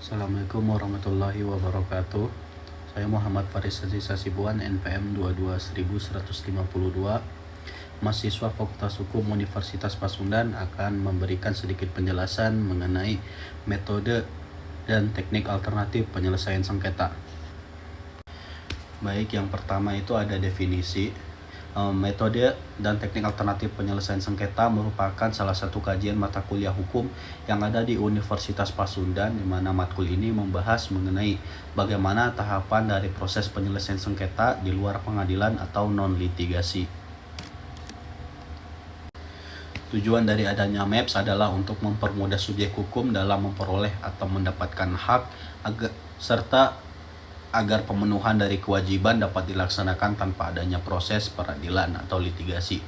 Assalamualaikum warahmatullahi wabarakatuh. Saya Muhammad Faris Aziz Hasibuan, NPM 22152, mahasiswa Fakultas Hukum Universitas Pasundan, akan memberikan sedikit penjelasan mengenai metode dan teknik alternatif penyelesaian sengketa. Baik, yang pertama itu ada definisi. Metode dan teknik alternatif penyelesaian sengketa merupakan salah satu kajian mata kuliah hukum yang ada di Universitas Pasundan, di mana matkul ini membahas mengenai bagaimana tahapan dari proses penyelesaian sengketa di luar pengadilan atau non-litigasi. Tujuan dari adanya MAPS adalah untuk mempermudah subjek hukum dalam memperoleh atau mendapatkan hak serta agar pemenuhan dari kewajiban dapat dilaksanakan tanpa adanya proses peradilan atau litigasi.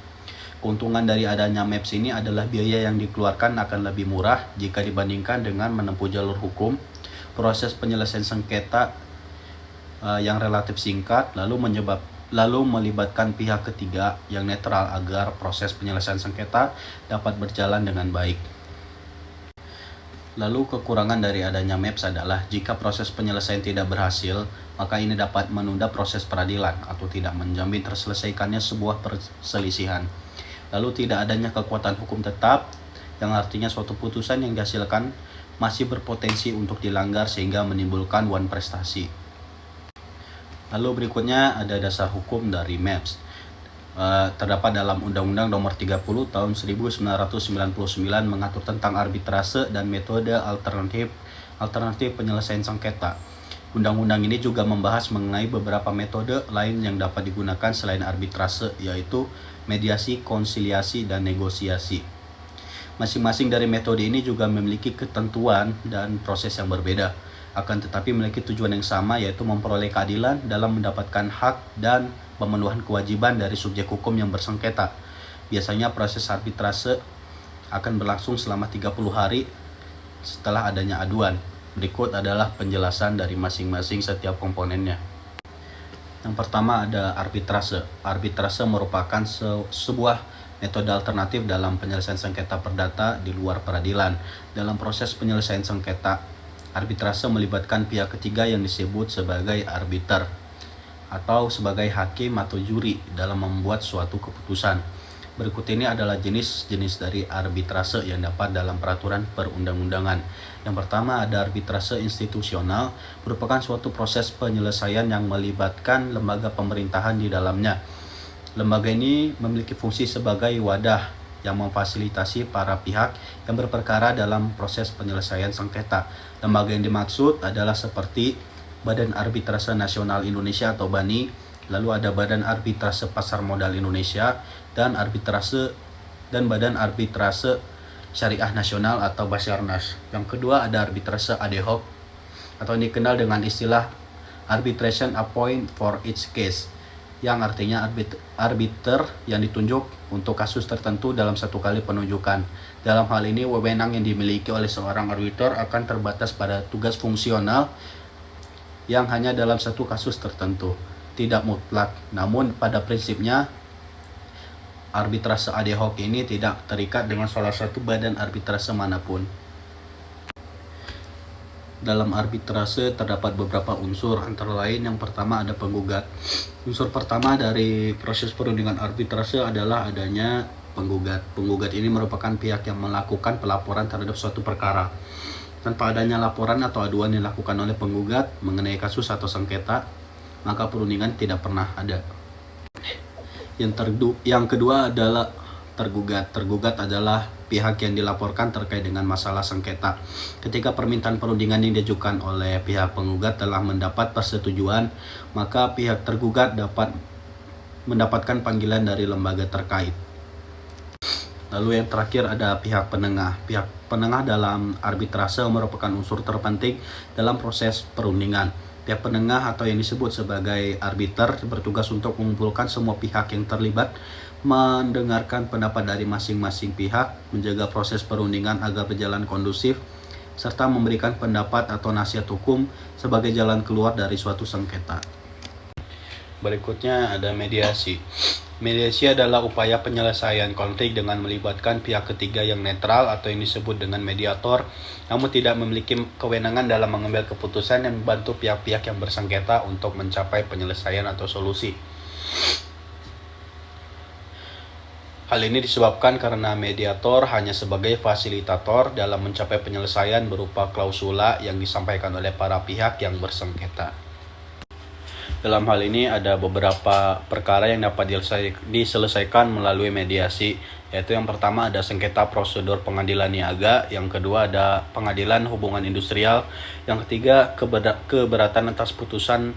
Keuntungan dari adanya MAPS ini adalah biaya yang dikeluarkan akan lebih murah jika dibandingkan dengan menempuh jalur hukum. Proses penyelesaian sengketa yang relatif singkat lalu melibatkan pihak ketiga yang netral agar proses penyelesaian sengketa dapat berjalan dengan baik. Lalu kekurangan dari adanya MAPS adalah jika proses penyelesaian tidak berhasil, maka ini dapat menunda proses peradilan atau tidak menjamin terselesaikannya sebuah perselisihan. Lalu tidak adanya kekuatan hukum tetap, yang artinya suatu putusan yang dihasilkan masih berpotensi untuk dilanggar sehingga menimbulkan wan prestasi. Lalu berikutnya ada dasar hukum dari MAPS. Terdapat dalam Undang-Undang Nomor 30 Tahun 1999 mengatur tentang arbitrase dan metode alternatif penyelesaian sengketa. Undang-undang ini juga membahas mengenai beberapa metode lain yang dapat digunakan selain arbitrase, yaitu mediasi, konsiliasi, dan negosiasi. Masing-masing dari metode ini juga memiliki ketentuan dan proses yang berbeda, akan tetapi memiliki tujuan yang sama, yaitu memperoleh keadilan dalam mendapatkan hak dan pemenuhan kewajiban dari subjek hukum yang bersengketa. Biasanya proses arbitrase akan berlangsung selama 30 hari setelah adanya aduan. Berikut adalah penjelasan dari masing-masing setiap komponennya. Yang pertama ada arbitrase. Arbitrase merupakan sebuah metode alternatif dalam penyelesaian sengketa perdata di luar peradilan. Dalam proses penyelesaian sengketa, arbitrase melibatkan pihak ketiga yang disebut sebagai arbiter atau sebagai hakim atau juri dalam membuat suatu keputusan. Berikut ini adalah jenis-jenis dari arbitrase yang dapat dalam peraturan perundang-undangan. Yang pertama ada arbitrase institusional, merupakan suatu proses penyelesaian yang melibatkan lembaga pemerintahan di dalamnya. Lembaga ini memiliki fungsi sebagai wadah yang memfasilitasi para pihak yang berperkara dalam proses penyelesaian sengketa. Lembaga yang dimaksud adalah seperti Badan Arbitrase Nasional Indonesia atau BANI, lalu ada Badan Arbitrase Pasar Modal Indonesia, dan Badan Arbitrase Syariah Nasional atau Basarnas. Yang kedua ada arbitrase ad hoc atau dikenal dengan istilah arbitration appoint for each case, yang artinya arbiter yang ditunjuk untuk kasus tertentu dalam satu kali penunjukan. Dalam hal ini, wewenang yang dimiliki oleh seorang arbiter akan terbatas pada tugas fungsional yang hanya dalam satu kasus tertentu, tidak mutlak. Namun pada prinsipnya arbitrase ad hoc ini tidak terikat dengan salah satu badan arbitrase manapun. Dalam arbitrase terdapat beberapa unsur, antara lain yang pertama ada penggugat. Unsur pertama dari proses perundingan arbitrase adalah adanya penggugat. Penggugat ini merupakan pihak yang melakukan pelaporan terhadap suatu perkara. Tanpa adanya laporan atau aduan yang dilakukan oleh penggugat mengenai kasus atau sengketa, maka perundingan tidak pernah ada. Yang kedua adalah tergugat. Tergugat adalah pihak yang dilaporkan terkait dengan masalah sengketa. Ketika permintaan perundingan yang diajukan oleh pihak penggugat telah mendapat persetujuan, maka pihak tergugat dapat mendapatkan panggilan dari lembaga terkait. Lalu yang terakhir ada pihak penengah. Pihak penengah dalam arbitrase merupakan unsur terpenting dalam proses perundingan. Pihak penengah atau yang disebut sebagai arbiter bertugas untuk mengumpulkan semua pihak yang terlibat, mendengarkan pendapat dari masing-masing pihak, menjaga proses perundingan agar berjalan kondusif, serta memberikan pendapat atau nasihat hukum sebagai jalan keluar dari suatu sengketa. Berikutnya ada mediasi. Mediasi adalah upaya penyelesaian konflik dengan melibatkan pihak ketiga yang netral atau yang disebut dengan mediator, namun tidak memiliki kewenangan dalam mengambil keputusan yang membantu pihak-pihak yang bersengketa untuk mencapai penyelesaian atau solusi. Hal ini disebabkan karena mediator hanya sebagai fasilitator dalam mencapai penyelesaian berupa klausula yang disampaikan oleh para pihak yang bersengketa. Dalam hal ini ada beberapa perkara yang dapat diselesaikan melalui mediasi, yaitu yang pertama ada sengketa prosedur pengadilan niaga, yang kedua ada pengadilan hubungan industrial, yang ketiga keberatan atas putusan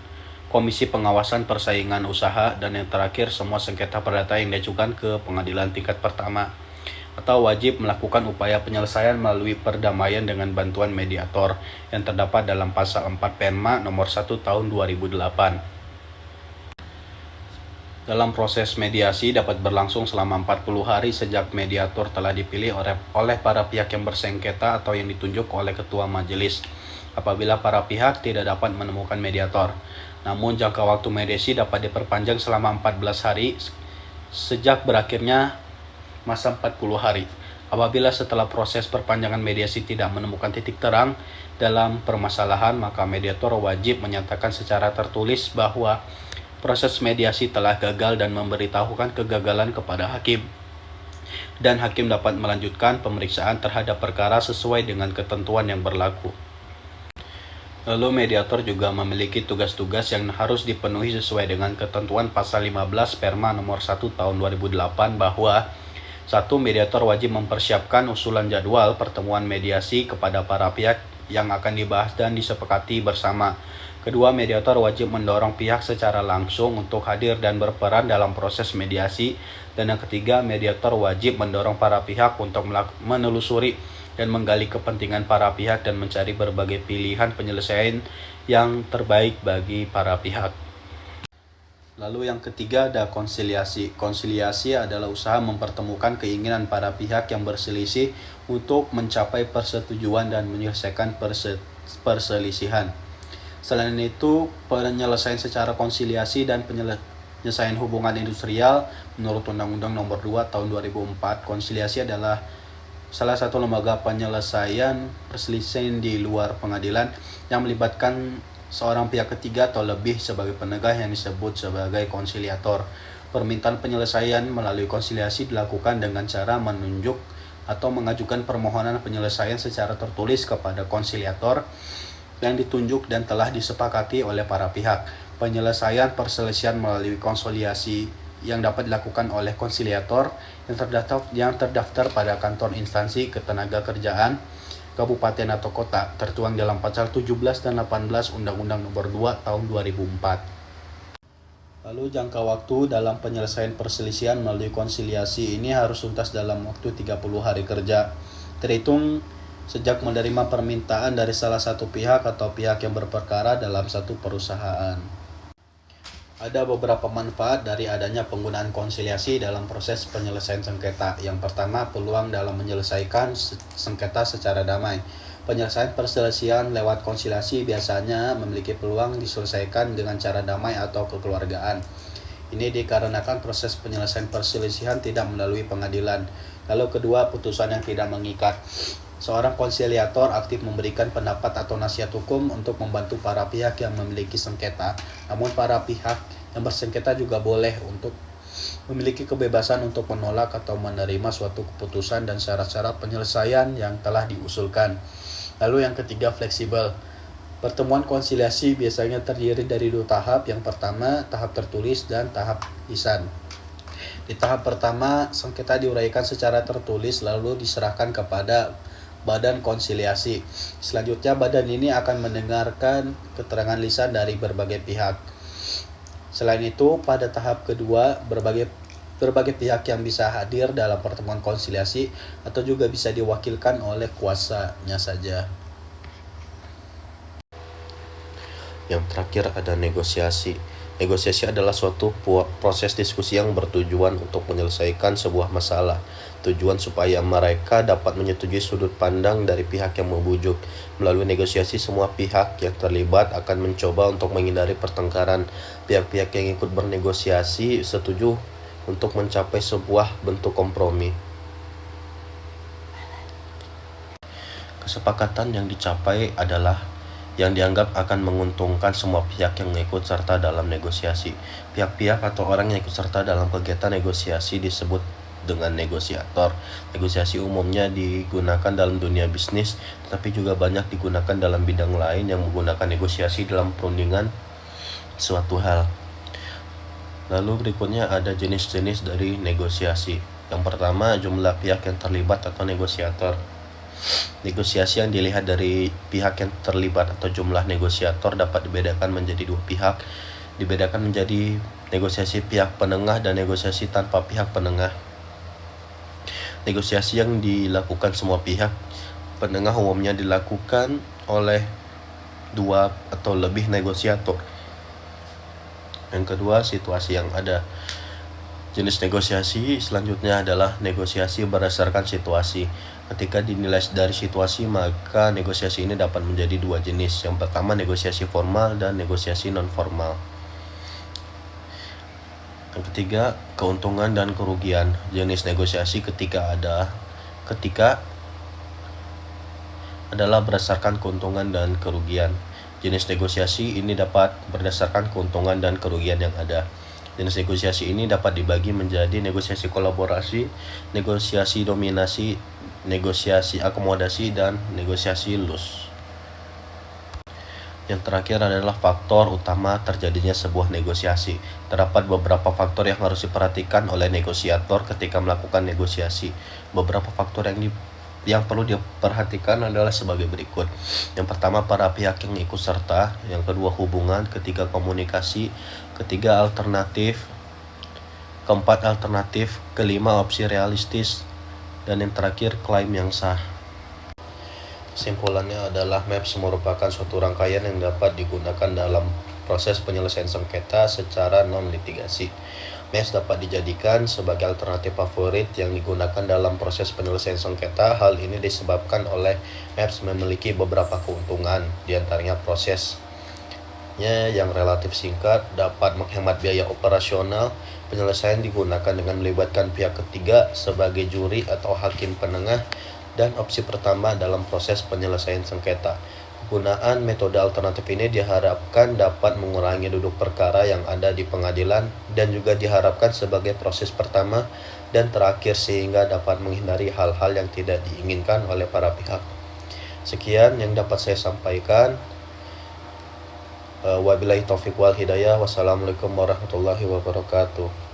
Komisi Pengawasan Persaingan Usaha, dan yang terakhir semua sengketa perdata yang diajukan ke pengadilan tingkat pertama atau wajib melakukan upaya penyelesaian melalui perdamaian dengan bantuan mediator yang terdapat dalam pasal 4 Perma nomor 1 tahun 2008. Dalam proses mediasi dapat berlangsung selama 40 hari sejak mediator telah dipilih oleh para pihak yang bersengketa atau yang ditunjuk oleh ketua majelis. Apabila para pihak tidak dapat menemukan mediator, namun jangka waktu mediasi dapat diperpanjang selama 14 hari sejak berakhirnya masa 40 hari. Apabila setelah proses perpanjangan mediasi tidak menemukan titik terang dalam permasalahan, maka mediator wajib menyatakan secara tertulis bahwa proses mediasi telah gagal dan memberitahukan kegagalan kepada hakim. Dan hakim dapat melanjutkan pemeriksaan terhadap perkara sesuai dengan ketentuan yang berlaku. Lalu mediator juga memiliki tugas-tugas yang harus dipenuhi sesuai dengan ketentuan pasal 15 Perma nomor 1 tahun 2008 bahwa 1. Mediator wajib mempersiapkan usulan jadwal pertemuan mediasi kepada para pihak yang akan dibahas dan disepakati bersama. Kedua, mediator wajib mendorong pihak secara langsung untuk hadir dan berperan dalam proses mediasi. Dan yang ketiga, mediator wajib mendorong para pihak untuk menelusuri dan menggali kepentingan para pihak dan mencari berbagai pilihan penyelesaian yang terbaik bagi para pihak. Lalu yang ketiga ada konsiliasi. Konsiliasi adalah usaha mempertemukan keinginan para pihak yang berselisih untuk mencapai persetujuan dan menyelesaikan perselisihan. Selain itu, penyelesaian secara konsiliasi dan penyelesaian hubungan industrial menurut Undang-Undang Nomor 2 Tahun 2004, konsiliasi adalah salah satu lembaga penyelesaian perselisihan di luar pengadilan yang melibatkan seorang pihak ketiga atau lebih sebagai penegak yang disebut sebagai konsiliator. Permintaan penyelesaian melalui konsiliasi dilakukan dengan cara menunjuk atau mengajukan permohonan penyelesaian secara tertulis kepada konsiliator yang ditunjuk dan telah disepakati oleh para pihak. Penyelesaian perselisihan melalui konsiliasi yang dapat dilakukan oleh konsiliator yang terdaftar pada kantor instansi ketenagakerjaan, kabupaten atau kota, tertuang dalam pasal 17 dan 18 Undang-Undang Nomor 2 Tahun 2004. Lalu jangka waktu dalam penyelesaian perselisihan melalui konsiliasi ini harus tuntas dalam waktu 30 hari kerja, terhitung sejak menerima permintaan dari salah satu pihak atau pihak yang berperkara dalam satu perusahaan. Ada beberapa manfaat dari adanya penggunaan konsiliasi dalam proses penyelesaian sengketa. Yang pertama, peluang dalam menyelesaikan sengketa secara damai. Penyelesaian perselisihan lewat konsiliasi biasanya memiliki peluang diselesaikan dengan cara damai atau kekeluargaan. Ini dikarenakan proses penyelesaian perselisihan tidak melalui pengadilan. Lalu kedua, putusan yang tidak mengikat. Seorang konsiliator aktif memberikan pendapat atau nasihat hukum untuk membantu para pihak yang memiliki sengketa. Namun para pihak yang bersengketa juga boleh untuk memiliki kebebasan untuk menolak atau menerima suatu keputusan dan syarat-syarat penyelesaian yang telah diusulkan. Lalu yang ketiga, fleksibel. Pertemuan konsiliasi biasanya terdiri dari dua tahap. Yang pertama, tahap tertulis dan tahap lisan. Di tahap pertama, sengketa diuraikan secara tertulis lalu diserahkan kepada badan konsiliasi. Selanjutnya, badan ini akan mendengarkan keterangan lisan dari berbagai pihak. Selain itu, pada tahap kedua, berbagai pihak yang bisa hadir dalam pertemuan konsiliasi atau juga bisa diwakilkan oleh kuasanya saja. Yang terakhir ada negosiasi. Negosiasi adalah suatu proses diskusi yang bertujuan untuk menyelesaikan sebuah masalah. Tujuan supaya mereka dapat menyetujui sudut pandang dari pihak yang membujuk. Melalui negosiasi, semua pihak yang terlibat akan mencoba untuk menghindari pertengkaran. Pihak-pihak yang ikut bernegosiasi setuju untuk mencapai sebuah bentuk kompromi. Kesepakatan yang dicapai adalah yang dianggap akan menguntungkan semua pihak yang ikut serta dalam negosiasi. Pihak-pihak atau orang yang ikut serta dalam kegiatan negosiasi disebut dengan negosiator. Negosiasi umumnya digunakan dalam dunia bisnis, tetapi juga banyak digunakan dalam bidang lain yang menggunakan negosiasi dalam perundingan suatu hal. Lalu berikutnya ada jenis-jenis dari negosiasi. Yang pertama, jumlah pihak yang terlibat atau negosiator. Negosiasi yang dilihat dari pihak yang terlibat atau jumlah negosiator dapat dibedakan menjadi dua pihak. Dibedakan menjadi negosiasi pihak penengah dan negosiasi tanpa pihak penengah. Negosiasi yang dilakukan semua pihak penengah umumnya dilakukan oleh dua atau lebih negosiator. Yang kedua, situasi yang ada. Jenis negosiasi selanjutnya adalah negosiasi berdasarkan situasi. Ketika dinilai dari situasi, maka negosiasi ini dapat menjadi dua jenis. Yang pertama, negosiasi formal dan negosiasi non-formal. Yang ketiga, keuntungan dan kerugian. Jenis negosiasi ketika adalah berdasarkan keuntungan dan kerugian. Jenis negosiasi ini dapat berdasarkan keuntungan dan kerugian yang ada. Jenis negosiasi ini dapat dibagi menjadi negosiasi kolaborasi, negosiasi dominasi, negosiasi akomodasi, dan negosiasi loss. Yang terakhir adalah faktor utama terjadinya sebuah negosiasi. Terdapat beberapa faktor yang harus diperhatikan oleh negosiator ketika melakukan negosiasi. Beberapa faktor yang perlu diperhatikan adalah sebagai berikut. Yang pertama, para pihak yang ikut serta. Yang kedua, hubungan. Ketiga, komunikasi. Ketiga, alternatif. Keempat, alternatif. Kelima, opsi realistis. Dan yang terakhir, klaim yang sah. Kesimpulannya adalah MAPS merupakan suatu rangkaian yang dapat digunakan dalam proses penyelesaian sengketa secara non-litigasi. MAPS dapat dijadikan sebagai alternatif favorit yang digunakan dalam proses penyelesaian sengketa. Hal ini disebabkan oleh MAPS memiliki beberapa keuntungan, diantaranya prosesnya yang relatif singkat, dapat menghemat biaya operasional, penyelesaian digunakan dengan melibatkan pihak ketiga sebagai juri atau hakim penengah, dan opsi pertama dalam proses penyelesaian sengketa. Penggunaan metode alternatif ini diharapkan dapat mengurangi duduk perkara yang ada di pengadilan dan juga diharapkan sebagai proses pertama dan terakhir sehingga dapat menghindari hal-hal yang tidak diinginkan oleh para pihak. Sekian yang dapat saya sampaikan. Wabillahi taufiq wal hidayah. Wassalamualaikum warahmatullahi wabarakatuh.